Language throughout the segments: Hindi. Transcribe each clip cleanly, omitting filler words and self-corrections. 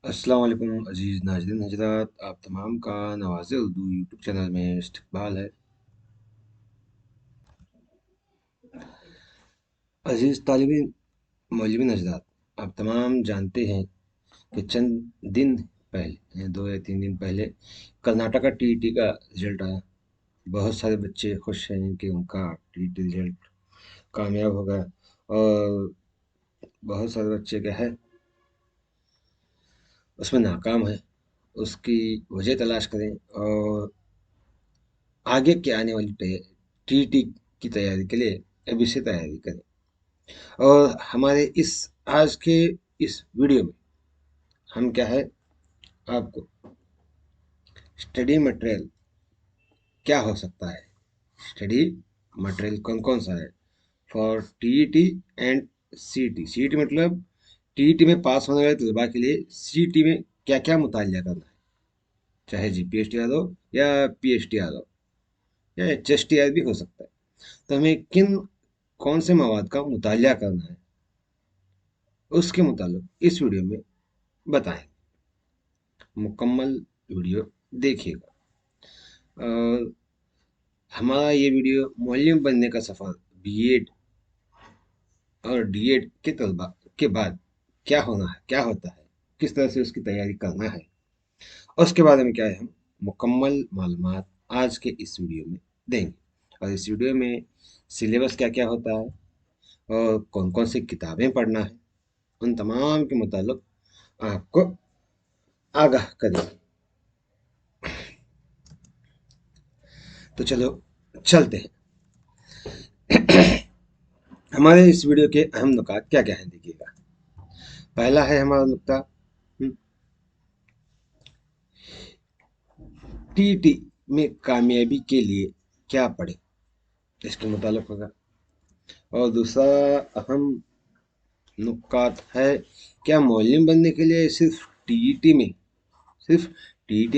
अस्सलाम वालेकुम अजीज़ नाज़रीन हज़रात, आप तमाम का नवाज़ उर्दू यूट्यूब चैनल में इस्तकबाल है। अजीज़ तालिबीन मौलवीन हज़रात, आप तमाम जानते हैं कि चंद दिन पहले 2 या 3 दिन पहले कर्नाटका टीईटी का रिजल्ट आया। बहुत सारे बच्चे खुश हैं कि उनका टीईटी रिजल्ट कामयाब हो गया, और बहुत सारे बच्चे क्या है उसमें नाकाम है। उसकी वजह तलाश करें और आगे के आने वाली टीईटी की तैयारी के लिए अभी से तैयारी करें। और हमारे इस आज के इस वीडियो में हम क्या है आपको स्टडी मटेरियल क्या हो सकता है, स्टडी मटेरियल कौन कौन सा है for TET and CET. CET मतलब टीईटी में पास होने वाले तलबा के लिए सीईटी में क्या क्या मुतालिया करना है, चाहे जीपीएसटी आ दो या पीएसटी आ दो या एचएसटीआर भी हो सकता है। तो हमें किन कौन से मवाद का मुतालिया करना है उसके मुताबिक इस वीडियो में बताएं। मुकम्मल वीडियो देखिएगा। और हमारा ये वीडियो मौलवी बनने का सफ़र बीएड और डीएड के तलबा के बाद क्या होना है, क्या होता है, किस तरह से उसकी तैयारी करना है, और उसके बारे में क्या है हम मुकम्मल मालूमात आज के इस वीडियो में देंगे। और इस वीडियो में सिलेबस क्या क्या होता है और कौन कौन सी किताबें पढ़ना है, उन तमाम के मुताल्लिक आपको आगाह करेंगे। तो चलो चलते हैं। हमारे इस वीडियो के अहम नुकात क्या क्या हैं देखिएगा। पहला है हमारा नुक्ता टीटी में कामयाबी के लिए क्या पढ़े, इसके मुतालिक होगा। और दूसरा अहम नुकात है क्या मौलवी बनने के लिए सिर्फ टीईटी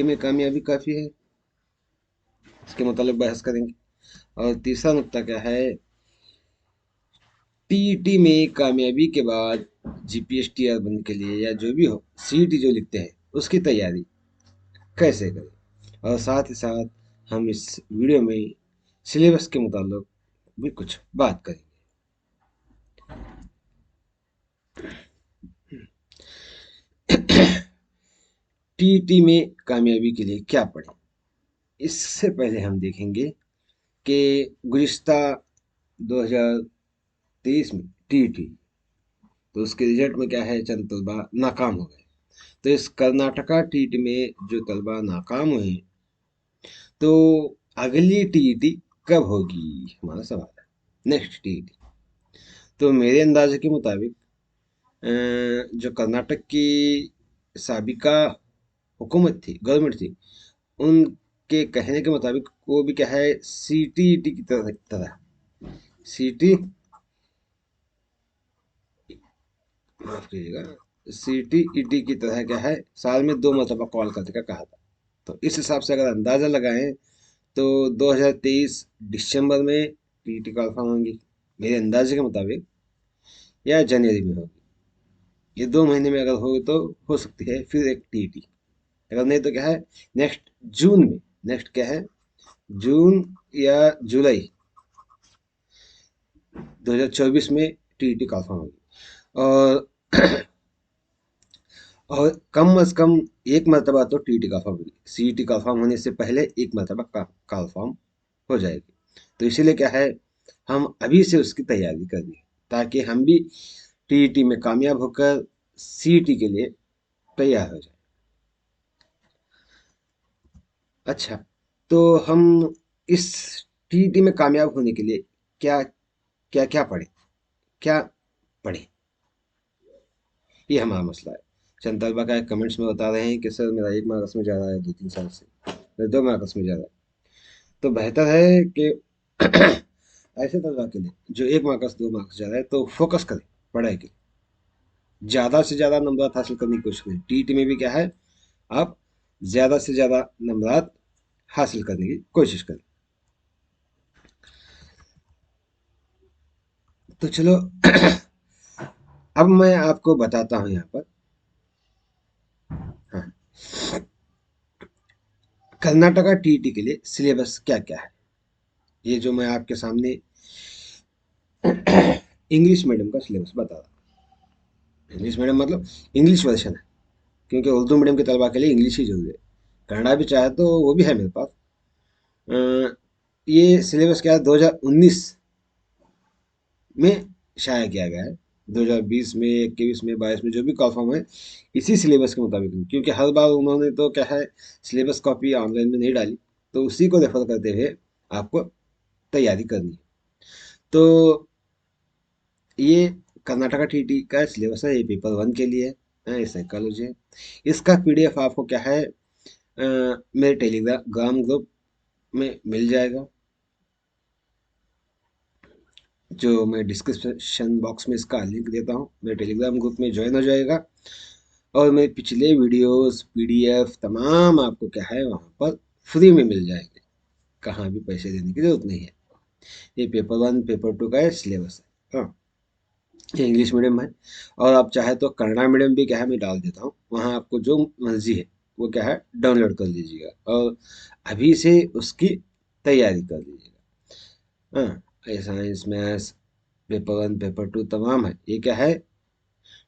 में कामयाबी काफ़ी है, इसके मुतालिक बहस करेंगे। और तीसरा नुक्ता क्या है टीईटी में कामयाबी के बाद जीपीएसटीआर बनने के लिए या जो भी हो सीईटी जो लिखते हैं उसकी तैयारी कैसे करें। और साथ ही साथ हम इस वीडियो में सिलेबस के मुताबिक भी कुछ बात करेंगे। टीईटी में कामयाबी के लिए क्या पढ़ें, इससे पहले हम देखेंगे कि गुज़िश्ता 2023 में टीईटी तो उसके रिजल्ट में क्या है चंद तलबा नाकाम हो गए। तो इस कर्नाटका टीईटी में जो तलबा नाकाम हुए हैं, तो अगली टीईटी कब होगी हमारा सवाल है, नेक्स्ट टीईटी। तो मेरे अंदाजे के मुताबिक जो कर्नाटक की साबिका हुकूमत थी, गवर्नमेंट थी, उनके कहने के मुताबिक वो भी क्या है सीटीईटी की तरह सीटी माफ कीजिएगा सीटीईटी की तरह क्या है साल में 2 मरतबा कॉल करने का कहा था। तो इस हिसाब से अगर अंदाज़ा लगाएं तो 2023 दिसंबर में टीईटी कन्फर्म होंगी मेरे अंदाजे के मुताबिक, या जनवरी में होगी। ये 2 महीने में अगर हो तो हो सकती है फिर एक टीईटी, अगर नहीं तो क्या है नेक्स्ट जून में, नेक्स्ट क्या है जून या जुलाई 2024 में टीईटी कन्फर्म होगी। और और कम अज कम एक मरतबा तो टीईटी कन्फर्म होगी, सीईटी कन्फर्म होने से पहले एक मरतबा कन्फर्म हो जाएगी। तो इसीलिए क्या है हम अभी से उसकी तैयारी करनी है ताकि हम भी टीईटी में कामयाब होकर सीईटी के लिए तैयार हो जाए। अच्छा, तो हम इस टीईटी में कामयाब होने के लिए क्या क्या क्या पढ़ें, क्या पढ़ें, ये हमारा मसला है। चंद तलबा का कमेंट्स में बता रहे हैं कि सर मेरा 1 मार्क्स में जा रहा है 2-3 साल से, मेरा 2 मार्क्स में जा रहा है। तो बेहतर है कि ऐसे तलबा के लिए जो 1 मार्क्स 2 मार्क्स जा रहा है तो फोकस करें पढ़ाई के, ज़्यादा से ज़्यादा नंबरात हासिल करने की कोशिश करें। टीईटी में भी क्या है आप ज़्यादा से ज़्यादा नंबरात हासिल करने की कोशिश करें। तो चलो अब मैं आपको बताता हूँ यहाँ पर कर्नाटका टीईटी के लिए सिलेबस क्या क्या है, ये जो मैं आपके सामने इंग्लिश मीडियम का सिलेबस बता रहा हूँ। इंग्लिश मीडियम मतलब इंग्लिश वर्जन है, क्योंकि उर्दू मीडियम के तलबा के लिए इंग्लिश ही जरूरी है। कन्नड़ा भी चाहे तो वो भी है मेरे पास। ये सिलेबस क्या है, 2019 में शाया किया गया है। 2020 में, 21 में, 22 में जो भी कॉलफॉर्म है इसी सिलेबस के मुताबिक है। क्योंकि हर बार उन्होंने तो क्या है, सिलेबस कॉपी ऑनलाइन में नहीं डाली, तो उसी को रेफर करते हुए आपको तैयारी करनी है। तो ये कर्नाटका टीटी का सिलेबस है, ये पेपर वन के लिए है, ये साइकोलॉजी है। इसका पीडीएफ आपको क्या है, मेरे टेलीग्राम ग्रुप में मिल जाएगा, जो मैं डिस्क्रिप्शन बॉक्स में इसका लिंक देता हूँ। मेरे टेलीग्राम ग्रुप में ज्वाइन हो जाएगा, और मेरे पिछले वीडियोस पीडीएफ तमाम आपको क्या है वहाँ पर फ्री में मिल जाएंगे, कहाँ भी पैसे देने की जरूरत नहीं है। ये पेपर वन पेपर टू का सिलेबस है, हाँ। ये इंग्लिश मीडियम है, और आप चाहे तो कन्नड़ा मीडियम भी क्या है मैं डाल देता हूँ, वहाँ आपको जो मर्जी है वो क्या है डाउनलोड कर लीजिएगा, और अभी से उसकी तैयारी कर लीजिएगा। हाँ, ये science maths paper one paper two तमाम है। ये क्या है,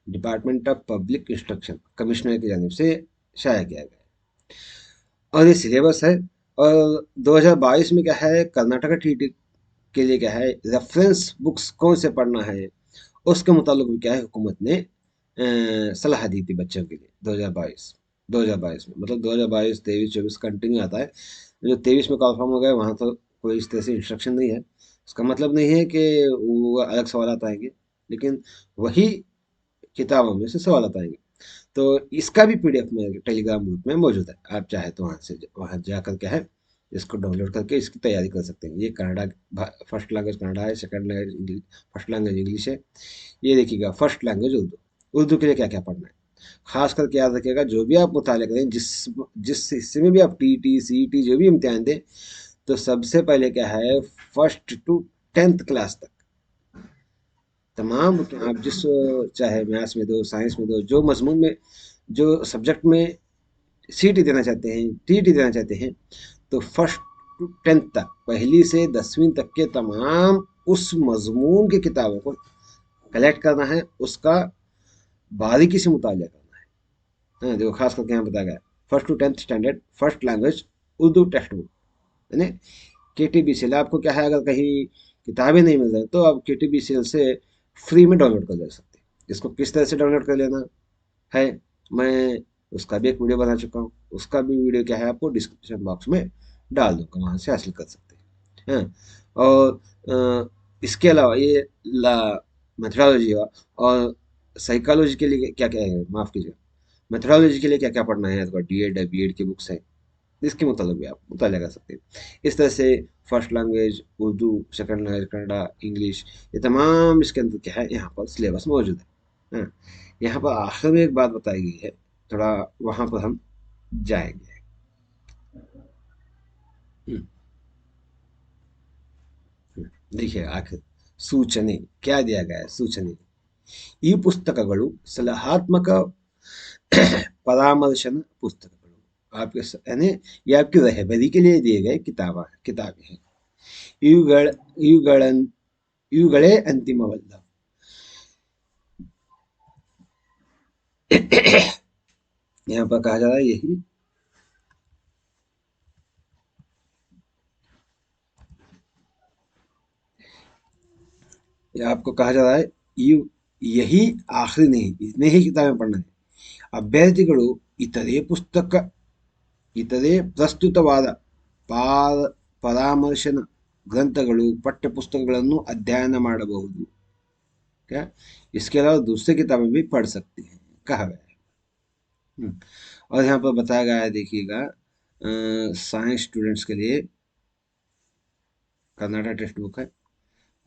department of public instruction commissioner की जानिब से शाया किया गया है, और ये सिलेबस है। और 2022 में क्या है, कर्नाटका टीटी के लिए क्या है, रेफरेंस बुक्स कौन से पढ़ना है, उसके मुताबिक भी क्या है हुकूमत ने सलाह दी थी बच्चों के लिए। 2022 में मतलब 2022 23 24 कंटिन्यू आता है। जो 23 में कन्फर्म हो गए वहाँ तो कोई इस तरह से इंस्ट्रक्शन नहीं है। उसका मतलब नहीं है कि वो अलग सवाल आएंगे, लेकिन वही किताबों में से सवाल आएंगे। तो इसका भी पीडीएफ में टेलीग्राम ग्रुप में मौजूद है, आप चाहे तो वहाँ जाकर क्या है इसको डाउनलोड करके इसकी तैयारी कर सकते हैं। ये कन्नड़ा फर्स्ट लैंग्वेज कन्नड़ा है, second language first language English है। ये देखिएगा फर्स्ट लैंग्वेज उर्दू। उर्दू के लिए क्या क्या पढ़ना है, खास करके याद रखिएगा, जो भी आप मुताले करें, जिस जिस हिस्से में भी आप टीटी सीईटी जो भी इम्तिहान दें, तो सबसे पहले क्या है, फर्स्ट टू 10th क्लास तक तमाम आप जिस चाहे मैथ्स में दो, साइंस में दो, जो मजमून में, जो सब्जेक्ट में सीटी देना चाहते हैं, टीटी देना चाहते हैं, तो फर्स्ट टू 10th तक, पहली से 10वीं तक के तमाम उस मजमून की किताबों को कलेक्ट करना है, उसका बारीकी से मुताला करना है। हाँ, देखो खास करके यहाँ बताया गया, first to 10th standard first language Urdu text book, यानी KTBCL। आपको क्या है, अगर कहीं किताबें नहीं मिल रही तो आप KTBCL से फ्री में डाउनलोड कर ले सकते हैं। इसको किस तरह से डाउनलोड कर लेना है, मैं उसका भी एक वीडियो बना चुका हूँ। उसका भी वीडियो क्या है आपको डिस्क्रिप्शन बॉक्स में डाल दूंगा, वहाँ से हासिल कर सकते हैं, हाँ। और इसके अलावा ये मेथडोलॉजी और साइकोलॉजी के लिए क्या क्या है, माफ़ कीजिएगा, मेथडोलॉजी के लिए क्या क्या पढ़ना है, अथवा डीएड है बीएड की बुक्स है, इसके मुताबिक भी आप मुताला कर सकते हैं। इस तरह से first language Urdu, second language Kannada, English, ये तमाम इसके अंदर क्या है यहाँ पर सिलेबस मौजूद है, हाँ। यहाँ पर आखिर में एक बात बताई गई है, थोड़ा वहाँ पर हम जाएंगे। हम्म, देखिए आखिर सूचने क्या दिया गया है, सूचನೆ ಈ ಪುಸ್ತಕಗಳು ಸಲಹಾತ್ಮಕ परामर्शन पुस्तकಗಳು, आपके यानी ये आपकी रहबरी के लिए दिए गए किताबें हैं। ಇವುಗಳ ಇವುಗಳನ್ ಇವುಗಳೇ ಅಂತಿಮವಲ್ಲ। यहाँ पर कहा जा रहा है यही, आपको कहा जा रहा है यही आखिरी नहीं, इतने ही किताबें पढ़ना है। ಅಭ್ಯರ್ಥಿಗಳು ಇತರೆ ಪ್ರಸ್ತುತವಾದ ಪರಾಮರ್ಶನ ग्रंथಗಳು पठ्य पुस्तकಗಳನ್ನು अध्ययन ಮಾಡಬಹುದು। क्या, इसके अलावा दूसरी किताबें भी पढ़ सकते हैं, कहा गया है। और यहाँ पर बताया गया है, देखिएगा साइंस स्टूडेंट्स के लिए कर्नाटक टेक्स्ट बुक है,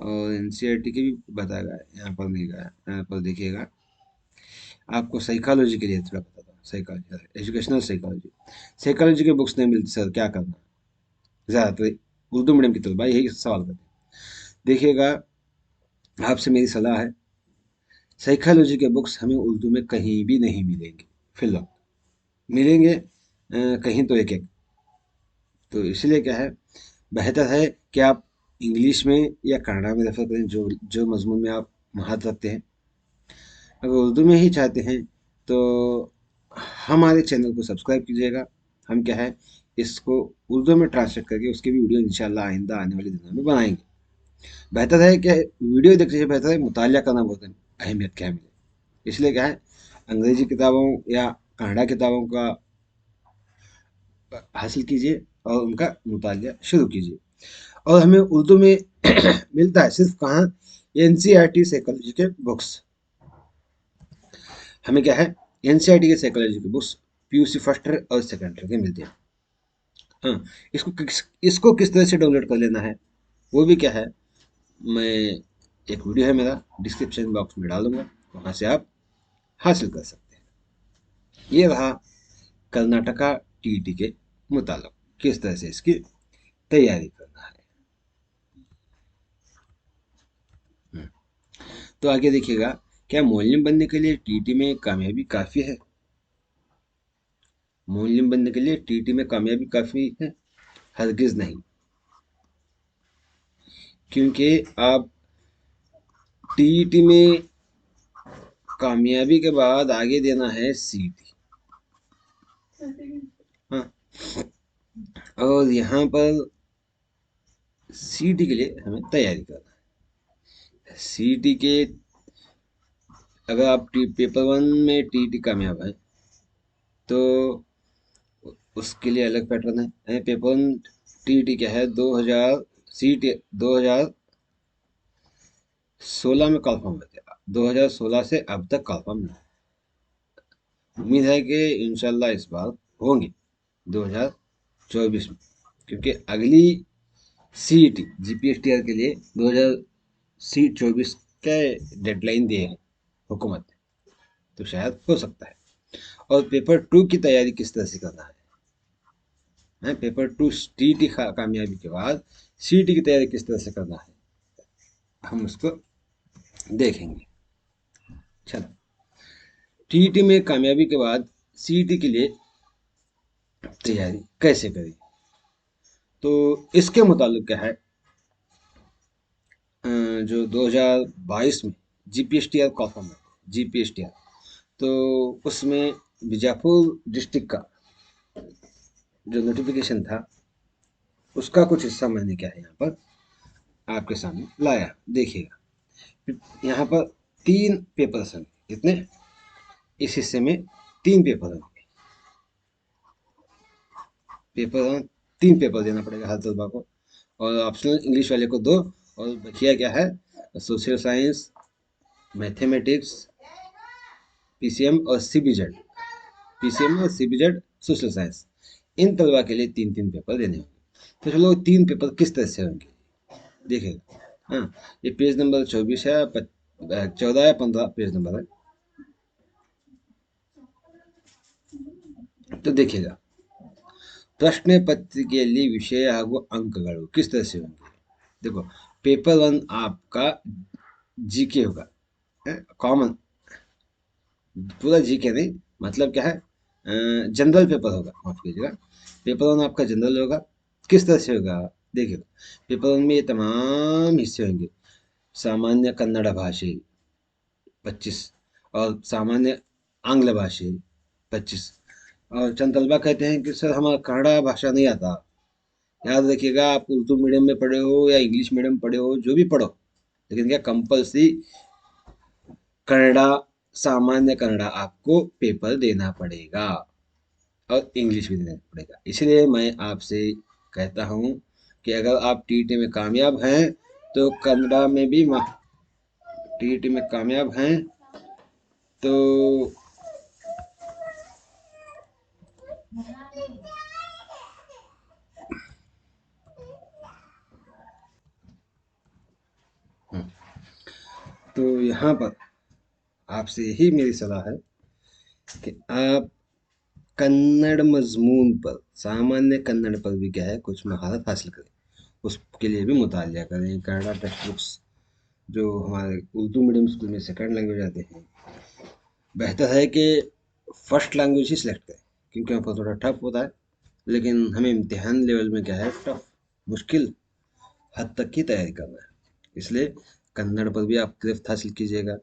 और एनसीईआरटी की भी बताया गया है, यहाँ पर नहीं गया, यहाँ पर देखिएगा आपको साइकोलॉजी के लिए थोड़ा बताता हूँ। साइकोलॉजी, एजुकेशनल साइकोलॉजी, साइकोलॉजी की बुक्स नहीं मिलती सर, क्या करना, ज़्यादातर उर्दू मीडियम की तलबा यही सवाल करते हैं। देखिएगा, आपसे मेरी सलाह है, साइकोलॉजी के बुक्स हमें उर्दू में कहीं भी नहीं मिलेंगे फिलहाल, मिलेंगे कहीं तो एक एक। तो इसलिए क्या है, बेहतर है कि आप इंग्लिश में या कन्नड़ा में रेफर करें, जो जो मजमून में आप महारत रखते हैं। अगर उर्दू में ही चाहते हैं तो हमारे चैनल को सब्सक्राइब कीजिएगा। हम क्या है, इसको उर्दू में ट्रांसलेट करके उसकी भी वीडियो इंशाल्लाह आइंदा आने वाले दिनों में बनाएंगे। बेहतर है कि वीडियो देखने से बेहतर है मुतालिया करना बहुत अहमियत क्या है मिले। इसलिए क्या है, अंग्रेजी किताबों या कन्नड़ा किताबों का हासिल कीजिए और उनका मुतालिया शुरू कीजिए। और हमें उर्दू में मिलता है सिर्फ कहाँ, एनसीईआरटी साइकोलॉजी के बुक्स। हमें क्या है, एनसीईआरटी के साइकोलॉजी के बुक्स पीयूसी फर्स्ट ईयर और सेकंड ईयर के मिलते हैं। हाँ, इसको किस तरह से डाउनलोड कर लेना है, वो भी क्या है, मैं एक वीडियो है मेरा, डिस्क्रिप्शन बॉक्स में डालूंगा, वहां से आप हासिल कर सकते हैं। ये रहा कर्नाटका टीईटी के मुताबिक किस तरह से इसकी तैयारी करना है। हम्म, तो आगे देखिएगा, क्या मौलवी बनने के लिए टीटी में कामयाबी काफी है? मौलवी बनने के लिए टीटी में कामयाबी काफी है? हरगिज नहीं। क्योंकि आप टीटी में कामयाबी के बाद आगे देना है सीटी। हाँ, और यहाँ पर सीटी के लिए हमें तैयारी करना है। सीटी के, अगर आप पेपर वन में टीटी कामयाब है तो उसके लिए अलग पैटर्न है। पेपर वन टीटी क्या है, 2000 सीटी 2016 में कन्फर्म हुए थे। 2016 से अब तक कन्फर्म नहीं। उम्मीद है कि इंशाल्लाह इस बार होंगे 2024 में, क्योंकि अगली सीईटी जीपीएसटीआर के लिए 2024 का डेडलाइन दिए हैं हुकूमत ने, तो शायद हो सकता है। और पेपर टू की तैयारी किस तरह से करना है, पेपर टू टीटी कामयाबी के बाद सीटी की तैयारी किस तरह से करना है, हम उसको देखेंगे। चलो, टीटी में कामयाबी के बाद सीटी के लिए तैयारी कैसे करें, तो इसके मुताबिक क्या है, जो 2022 में जीपीएसटीआर कॉफम है, जीपीएसटीआर, तो उसमें बीजापुर डिस्ट्रिक्ट का जो नोटिफिकेशन था, उसका कुछ हिस्सा मैंने क्या है यहाँ पर आपके सामने लाया, देखिएगा। यहाँ पर 3 पेपर्स हैं, कितने, इस हिस्से में 3 पेपर होंगे। पेपर 3 पेपर देना पड़ेगा हर तलबा को, और ऑप्शनल इंग्लिश वाले को 2, और बचिया क्या है, सोशल साइंस, मैथमेटिक्स, पीसीएम और सीबीजेड, पीसीएम और सीबीजेड सोशल साइंस, इन तलबा के लिए 3-3 पेपर देने होंगे। तो चलो 3 पेपर किस तरह से होंगे देखिएगा। हाँ, ये पेज नंबर 24 है, 14 या 15 पेज नंबर है। तो देखिएगा, प्रश्न पत्रिಕೆಯಲ್ಲಿ ವಿಷಯ ಹಾಗೂ अंकಗಳು किस तरह से होंगे। देखो, पेपर वन आपका जीके होगा, कॉमन, पूरा जीके नहीं, मतलब क्या है, जनरल पेपर होगा, माफ कीजिएगा। पेपर वन आपका जनरल होगा। किस तरह से होगा, देखिए, पेपर वन में ये तमाम हिस्से होंगे। सामान्य कन्नड़ भाषे 25, और सामान्य आंग्ल भाषे 25। और चंद तलबा कहते हैं कि सर हमारा कन्नड़ा भाषा नहीं आता। याद रखिएगा, आप उर्दू मीडियम में पढ़े हो या इंग्लिश मीडियम पढ़े हो, जो भी पढ़ो, लेकिन क्या कंपलसरी कन्नड़ा, सामान्य कन्नड़ा आपको पेपर देना पड़ेगा, और इंग्लिश भी देना पड़ेगा। इसलिए मैं आपसे कहता हूँ कि अगर आप टीईटी में कामयाब हैं तो कन्नड़ा में भी, टीईटी में कामयाब हैं तो तो यहाँ पर आपसे यही मेरी सलाह है कि आप कन्नड़ मजमून पर, सामान्य कन्नड़ पर भी क्या है, कुछ महारत हासिल करें। उसके लिए भी मुतालिया करें। कन्नड़ा टेक्स्ट बुक्स जो हमारे उर्दू मीडियम स्कूल में सेकंड लैंग्वेज आते हैं, बेहतर है कि फर्स्ट लैंग्वेज ही सिलेक्ट करें। क्योंकि वहाँ पर थोड़ा टफ होता है, लेकिन हमें इम्तिहान लेवल में क्या है, टफ, मुश्किल हद तक की तैयारी करना है। इसलिए कन्नड़ पर भी आप गिरफ्त हासिल कीजिएगा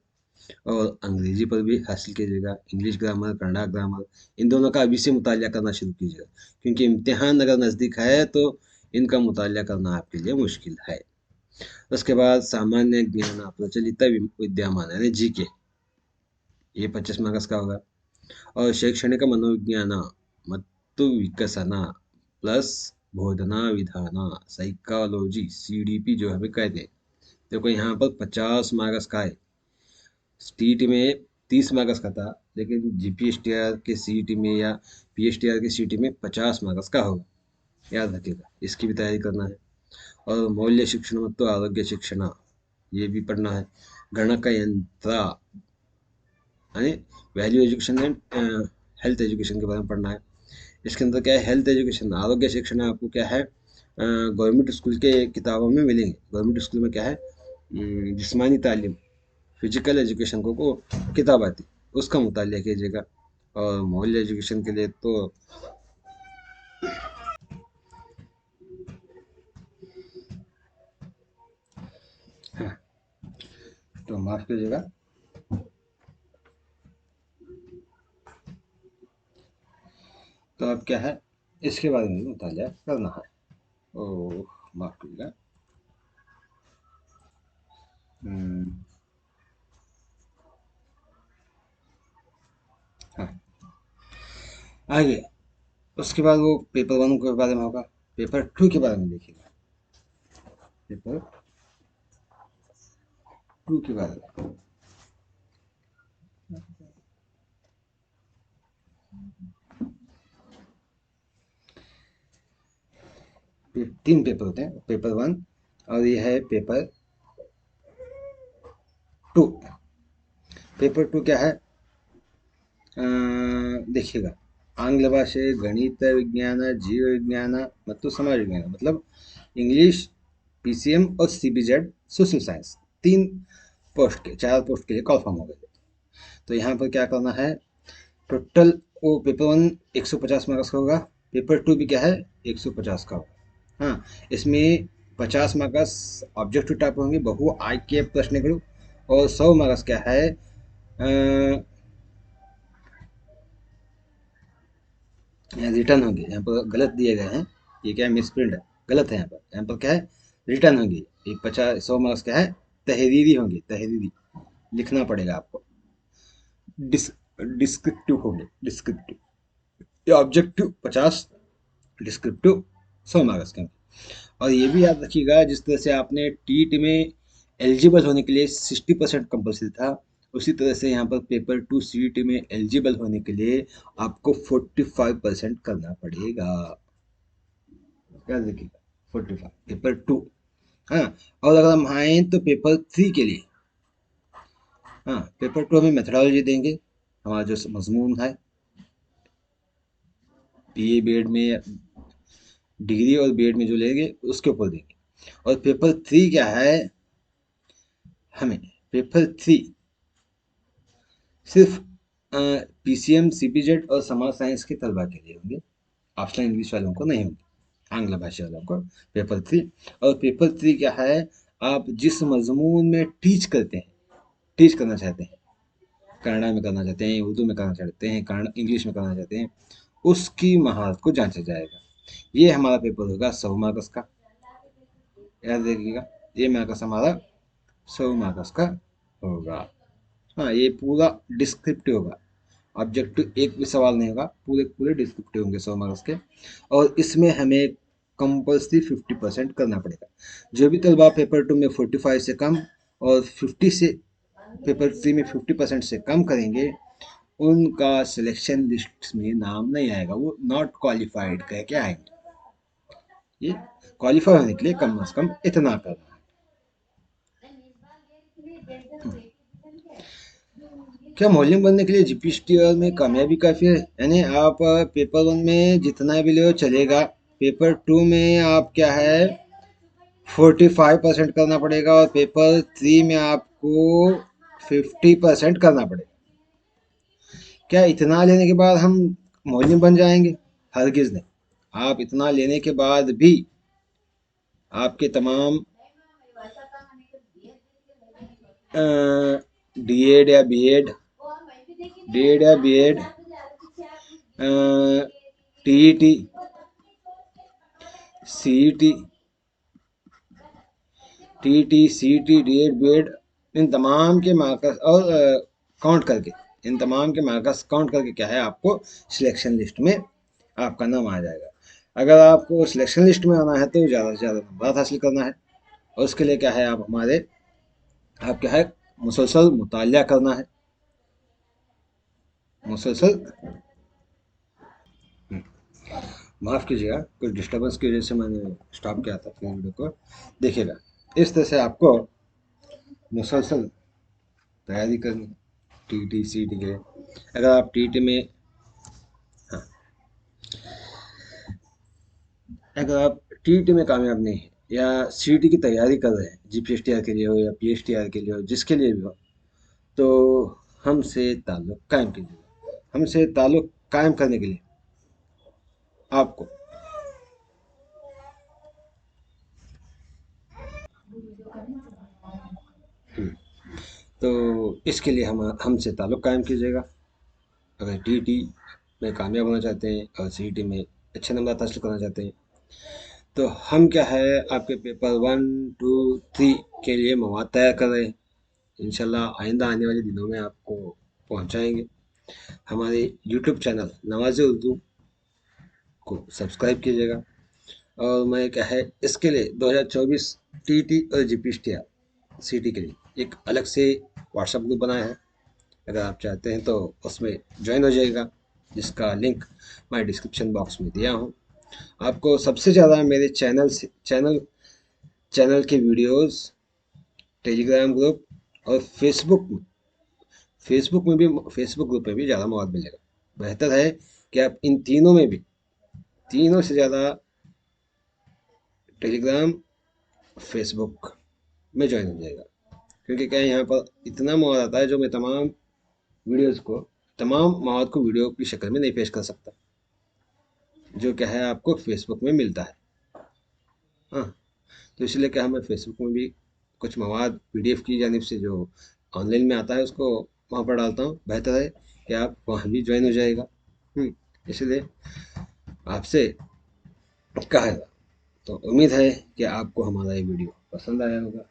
और अंग्रेजी पर भी हासिल कीजिएगा। इंग्लिश ग्रामर, कन्नड़ा ग्रामर, इन दोनों का अभी से मुतालिया करना शुरू कीजिएगा, क्योंकि इम्तिहान अगर नज़दीक है तो इनका मुतालिया करना आपके लिए मुश्किल है। उसके बाद सामान्य ज्ञान प्रचलित विद्यमान यानी जीके, ये 25 मार्क्स का होगा। और शैक्षणिक मनोविज्ञान ಮತ್ತು विकसन प्लस बोधना विधान साइकोलॉजी सीडीपी जो हमें कहते हैं। देखो यहाँ पर 50 मार्क्स का है। टीईटी में 30 मार्क्स का था, लेकिन जीपीएसटीआर के सीईटी में या पीएसटीआर के सीईटी में 50 मार्क्स का होगा। याद रखिएगा, इसकी भी तैयारी करना है। और मौल्य शिक्षण ಮತ್ತು आरोग्य शिक्षण, ये भी पढ़ना है। गणक यंत्र यानी value education and health education के बारे में पढ़ना है। इसके अंदर क्या है, हेल्थ एजुकेशन, आरोग्य शिक्षण आपको क्या है, गवर्नमेंट स्कूल के किताबों में मिलेंगे। गवर्नमेंट स्कूल में क्या है, जिस्मानी तालीम, फिजिकल एजुकेशन को किताब आती, उसका मुतालिया कीजिएगा। और मॉडल एजुकेशन के लिए तो हाँ, तो माफ कीजिएगा, तो अब क्या है, इसके बारे में मुतालिया करना है। ओ माफ कीजिएगा। हाँ, आगे उसके बाद वो पेपर 1 के बारे में होगा। पेपर 2 के बारे में देखिएगा। पेपर 2 के बारे में तीन पेपर होते हैं, पेपर 1 और ये है पेपर 2। पेपर 2 क्या है, देखिएगा, आंग्ल भाषे, गणित विज्ञान, जीव विज्ञान ಮತ್ತು समाज विज्ञान, मतलब इंग्लिश, पीसीएम और सीबीजेड सोशल साइंस, 3 पोस्ट के 4 पोस्ट के लिए कॉल फॉर्म हो गए। तो यहाँ पर क्या करना है, टोटल वो पेपर 1 150 मार्क्स का होगा, पेपर 2 भी क्या है 150 का होगा। हाँ, इसमें 50 मार्क्स ऑब्जेक्टिव टाइप होंगे, बहु आಯ್ಕೆ ಪ್ರಶ್ನೆಗಳು, और 100 मार्क्स क्या है, रिटर्न होंगे। यहाँ पर गलत दिए गए हैं, ये क्या है, मिसप्रिंट है, गलत है। यहाँ पर क्या है, रिटर्न होंगे। ये 100 मार्क्स क्या है, तहरीरी होंगे, तहरीरी लिखना पड़ेगा आपको। डिस डिस्क्रिप्टिव होंगे, डिस्क्रिप्टिव। ये ऑब्जेक्टिव 50, डिस्क्रिप्टिव 100 मार्क्स के। और ये भी याद रखिएगा, जिस तरह से आपने टीट में एलिजिबल होने के लिए 60% कंपल्सरी था, उसी तरह से यहाँ पर पेपर 2 सीईटी में एलिजिबल होने के लिए आपको 45% करना पड़ेगा। याद रखिएगा, 45 पेपर 2। हाँ, और अगर हम आए तो पेपर 3 के लिए, हाँ, पेपर 2 हमें मेथडोलॉजी देंगे, हमारा जो मजमून है बीए बीएड में, डिग्री और बीएड में जो लेंगे उसके ऊपर देंगे। और पेपर 3 क्या है, हमें पेपर 3 सिर्फ पीसीएम, सीपीजेड और समाज साइंस के तलबा के लिए होंगे, ऑप्शनल इंग्लिश वालों को नहीं होंगे, आंग्ल भाषा वालों को पेपर 3। और पेपर 3 क्या है, आप जिस मजमून में टीच करते हैं, टीच करना चाहते हैं, कन्नड़ा में करना चाहते हैं, उर्दू में करना चाहते हैं, कन्नड़ इंग्लिश में करना चाहते हैं, उसकी महारत को जांचा जाएगा। ये हमारा पेपर होगा 100 मार्क्स का, याद रखिएगा। ये मार्क्स हमारा 100 मार्क्स का होगा। हाँ, ये पूरा डिस्क्रिप्टिव होगा, ऑब्जेक्टिव एक भी सवाल नहीं होगा, पूरे पूरे डिस्क्रिप्टिव होंगे 100 मार्क्स के। और इसमें हमें कंपल्सरी 50% करना पड़ेगा। जो भी तलबा पेपर 2 में 45 से कम और 50 से पेपर 3 में 50% से कम करेंगे, उनका सिलेक्शन लिस्ट में नाम नहीं आएगा, वो नॉट क्वालिफाइड कह के आएंगे। ये क्वालिफाई होने के लिए कम से कम इतना करना है। क्या मॉडलिंग बनने के लिए जीपीएसटीआर में कामयाबी काफ़ी है, यानी आप पेपर 1 में जितना भी ले चलेगा, पेपर 2 में आप क्या है 45% करना पड़ेगा, और पेपर 3 में आपको 50% करना पड़ेगा। क्या इतना लेने के बाद हम मुअल्लिम बन जाएंगे? हरगिज़ नहीं। आप इतना लेने के बाद भी आपके तमाम डीएड या बीएड, डीएड या BEd, TET, CET, TET, CET, DEd, BEd, इन तमाम के मार्क्स और काउंट करके, इन तमाम के मार्क्स काउंट करके क्या है, आपको सिलेक्शन लिस्ट में आपका नाम आ जाएगा। अगर आपको सिलेक्शन लिस्ट में आना है तो ज़्यादा से ज़्यादा नंबर हासिल करना है, और उसके लिए क्या है, आप क्या है, मुसलसल मुतालिया करना है, मुसलसल। माफ़ कीजिएगा, कुछ डिस्टर्बेंस की वजह से मैंने स्टॉप किया था अपने वीडियो को। देखिएगा, इस तरह से आपको मुसलसल तैयारी करनी टीटी सीटी के लिए। अगर आप टीटी में, हाँ, अगर आप टीटी में कामयाब नहीं है या सीटी की तैयारी कर रहे हैं, जीपीएसटीआर के लिए हो या पीएसटीआर के लिए हो, जिसके लिए भी हो, तो हमसे ताल्लुक़ कायम कीजिएगा। हमसे ताल्लुक़ कायम करने के लिए आपको तो इसके लिए हम हमसे ताल्लुक़ कायम कीजिएगा। अगर टीटी में कामयाब होना चाहते हैं और सीईटी में अच्छे नंबर हासिल करना चाहते हैं, तो हम क्या है, आपके पेपर 1, 2, 3 के लिए मवाद तैयार कर रहे हैं। इंशाल्लाह आइंदा आने वाले दिनों में आपको पहुंचाएंगे। हमारे यूट्यूब चैनल नवाज़े उर्दू को सब्सक्राइब कीजिएगा। और मैं क्या है, इसके लिए 2024 टीटी और जीपीएसटीआर सीटी के लिए एक अलग से व्हाट्सएप ग्रुप बनाया है। अगर आप चाहते हैं तो उसमें ज्वाइन हो जाइएगा, जिसका लिंक मैं डिस्क्रिप्शन बॉक्स में दिया हूँ। आपको सबसे ज़्यादा मेरे चैनल के वीडियोस, टेलीग्राम ग्रुप और फेसबुक ग्रुप में भी ज़्यादा मौत मिलेगा। बेहतर है कि आप इन तीनों में भी, तीनों से ज़्यादा टेलीग्राम, फेसबुक में ज्वाइन हो जाएगा। क्योंकि क्या है, यहाँ पर इतना मौत आता है जो मैं तमाम मौत को वीडियो की शक्ल में नहीं पेश कर सकता, जो क्या है आपको फेसबुक में मिलता है। हाँ, तो इसलिए क्या है, मैं फेसबुक में भी कुछ मवाद पीडीएफ की जानिब से जो ऑनलाइन में आता है उसको वहाँ पर डालता हूँ। बेहतर है कि आप वहाँ भी ज्वाइन हो जाएगा। इसलिए आपसे कहा है। तो उम्मीद है कि आपको हमारा ये वीडियो पसंद आया होगा।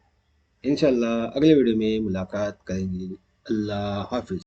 इंशाल्लाह अगले वीडियो में मुलाकात करेंगे। अल्लाह हाफिज़।